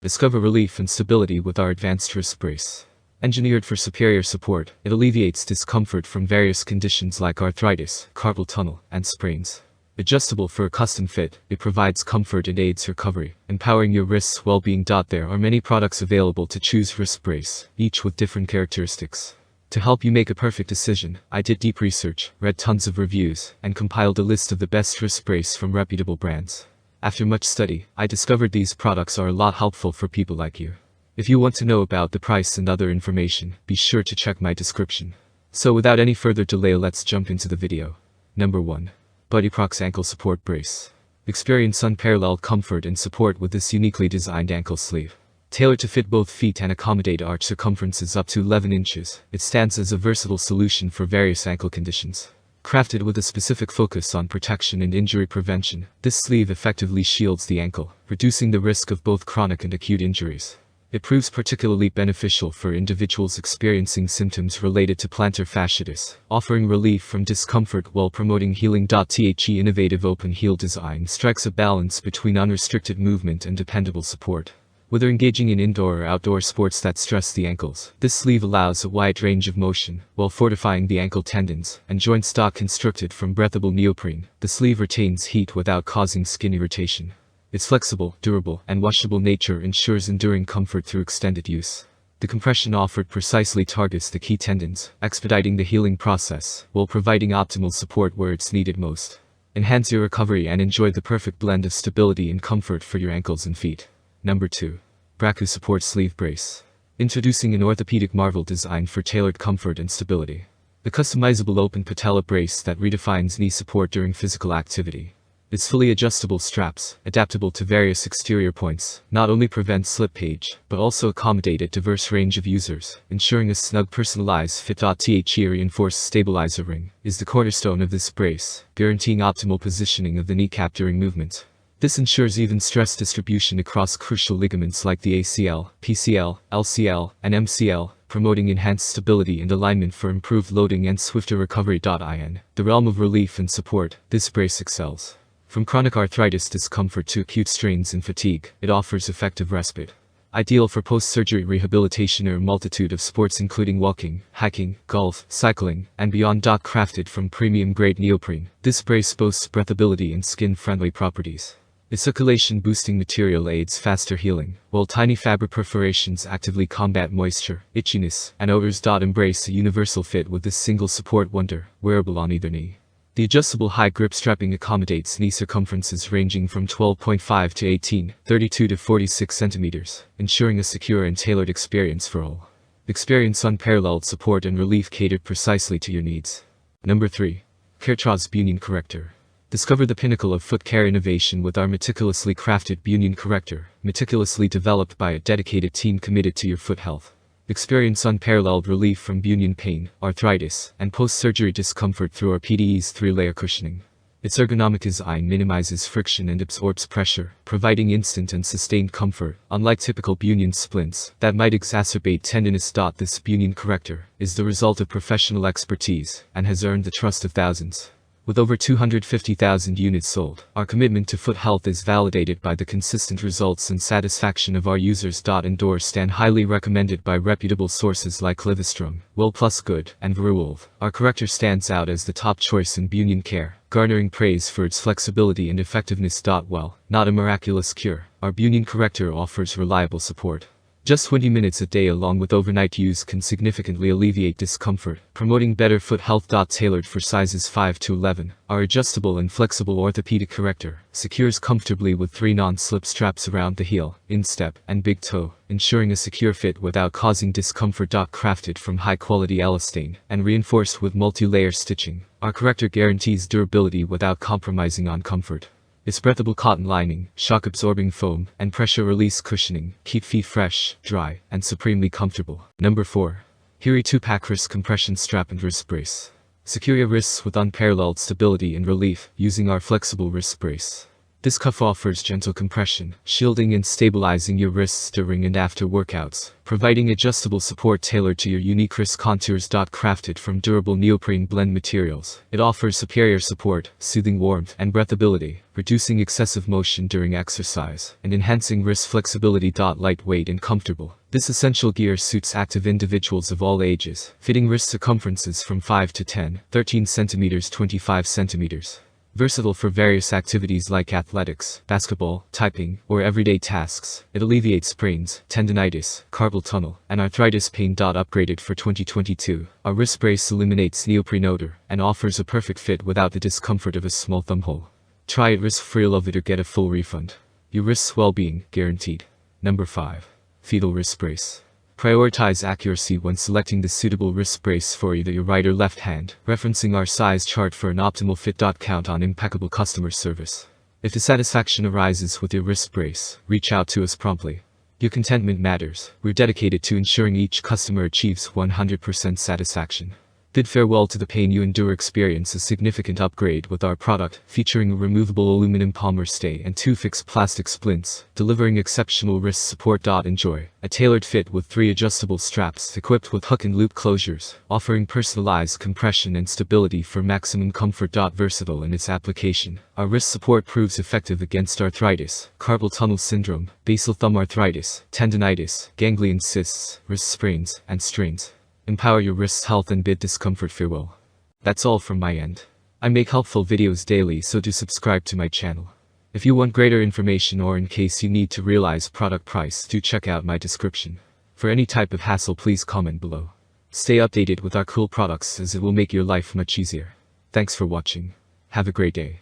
Discover relief and stability with our advanced wrist brace. Engineered for superior support, it alleviates discomfort from various conditions like arthritis, carpal tunnel, and sprains. Adjustable for a custom fit, it provides comfort and aids recovery, empowering your wrist's well-being. There are many products available to choose wrist brace, each with different characteristics. To help you make a perfect decision, I did deep research, read tons of reviews, and compiled a list of the best wrist brace from reputable brands. After much study, I discovered these products are a lot helpful for people like you. If you want to know about the price and other information, be sure to check my description. So without any further delay, let's jump into the video. Number 1. BuddyProx Ankle Support Brace. Experience unparalleled comfort and support with this uniquely designed ankle sleeve. Tailored to fit both feet and accommodate arch circumferences up to 11 inches, it stands as a versatile solution for various ankle conditions. Crafted with a specific focus on protection and injury prevention, this sleeve effectively shields the ankle, reducing the risk of both chronic and acute injuries. It proves particularly beneficial for individuals experiencing symptoms related to plantar fasciitis, offering relief from discomfort while promoting healing. The innovative open heel design strikes a balance between unrestricted movement and dependable support. Whether engaging in indoor or outdoor sports that stress the ankles, this sleeve allows a wide range of motion, while fortifying the ankle tendons and joints. Constructed from breathable neoprene, the sleeve retains heat without causing skin irritation. Its flexible, durable, and washable nature ensures enduring comfort through extended use. The compression offered precisely targets the key tendons, expediting the healing process, while providing optimal support where it's needed most. Enhance your recovery and enjoy the perfect blend of stability and comfort for your ankles and feet. Number 2. Braku Support Sleeve Brace. Introducing an orthopedic marvel designed for tailored comfort and stability. The customizable open patella brace that redefines knee support during physical activity. Its fully adjustable straps, adaptable to various exterior points, not only prevent slippage, but also accommodate a diverse range of users, ensuring a snug personalized fit. The reinforced stabilizer ring is the cornerstone of this brace, guaranteeing optimal positioning of the kneecap during movement. This ensures even stress distribution across crucial ligaments like the ACL, PCL, LCL, and MCL, promoting enhanced stability and alignment for improved loading and swifter recovery. In the realm of relief and support, this brace excels. From chronic arthritis discomfort to acute strains and fatigue, it offers effective respite. Ideal for post-surgery rehabilitation or a multitude of sports including walking, hiking, golf, cycling, and beyond. Crafted from premium-grade neoprene, this brace boasts breathability and skin-friendly properties. Its circulation-boosting material aids faster healing, while tiny fabric perforations actively combat moisture, itchiness, and odors. Embrace a universal fit with this single support wonder, wearable on either knee. The adjustable high-grip strapping accommodates knee circumferences ranging from 12.5 to 18, 32 to 46 centimeters, ensuring a secure and tailored experience for all. Experience unparalleled support and relief catered precisely to your needs. Number 3. CareTraws Bunion Corrector. Discover the pinnacle of foot care innovation with our meticulously crafted bunion corrector, meticulously developed by a dedicated team committed to your foot health. Experience unparalleled relief from bunion pain, arthritis, and post-surgery discomfort through our PDE's 3-layer cushioning. Its ergonomic design minimizes friction and absorbs pressure, providing instant and sustained comfort, unlike typical bunion splints that might exacerbate tenderness. This bunion corrector is the result of professional expertise and has earned the trust of thousands. With over 250,000 units sold, our commitment to foot health is validated by the consistent results and satisfaction of our users. Endorsed and highly recommended by reputable sources like Livistrom, Well Plus Good, and Verwolf, our corrector stands out as the top choice in bunion care, garnering praise for its flexibility and effectiveness. While not a miraculous cure, our bunion corrector offers reliable support. Just 20 minutes a day along with overnight use can significantly alleviate discomfort, promoting better foot health. Tailored for sizes 5 to 11, our adjustable and flexible orthopedic corrector secures comfortably with 3 non-slip straps around the heel, instep, and big toe, ensuring a secure fit without causing discomfort. Crafted from high-quality elastane and reinforced with multi-layer stitching, our corrector guarantees durability without compromising on comfort. Its breathable cotton lining, shock-absorbing foam, and pressure-release cushioning keep feet fresh, dry, and supremely comfortable. Number 4. Hiri 2-Pack Wrist Compression Strap and Wrist Brace. Secure your wrists with unparalleled stability and relief using our flexible wrist brace. This cuff offers gentle compression, shielding and stabilizing your wrists during and after workouts, providing adjustable support tailored to your unique wrist contours. Crafted from durable neoprene blend materials, it offers superior support, soothing warmth, and breathability, reducing excessive motion during exercise, and enhancing wrist flexibility. Lightweight and comfortable, this essential gear suits active individuals of all ages, fitting wrist circumferences from 5 to 10, 13 centimeters, 25 centimeters. Versatile for various activities like athletics, basketball, typing, or everyday tasks, it alleviates sprains, tendinitis, carpal tunnel, and arthritis pain. Upgraded for 2022, our wrist brace eliminates neoprene odor and offers a perfect fit without the discomfort of a small thumbhole. Try it risk-free, love it or get a full refund. Your wrist's well-being guaranteed. Number 5. Fetal wrist brace. Prioritize accuracy when selecting the suitable wrist brace for either your right or left hand, referencing our size chart for an optimal fit. Count on impeccable customer service. If dissatisfaction arises with your wrist brace, reach out to us promptly. Your contentment matters. We're dedicated to ensuring each customer achieves 100% satisfaction. Bid farewell to the pain you endure. Experience a significant upgrade with our product, featuring a removable aluminum palmar stay and 2 fixed plastic splints, delivering exceptional wrist support. Enjoy a tailored fit with 3 adjustable straps equipped with hook and loop closures, offering personalized compression and stability for maximum comfort. Versatile in its application, our wrist support proves effective against arthritis, carpal tunnel syndrome, basal thumb arthritis, tendinitis, ganglion cysts, wrist sprains, and strains. Empower your wrist's health and bid discomfort farewell. That's all from my end. I make helpful videos daily, so do subscribe to my channel. If you want greater information or in case you need to realize product price, do check out my description. For any type of hassle, please comment below. Stay updated with our cool products as it will make your life much easier. Thanks for watching. Have a great day.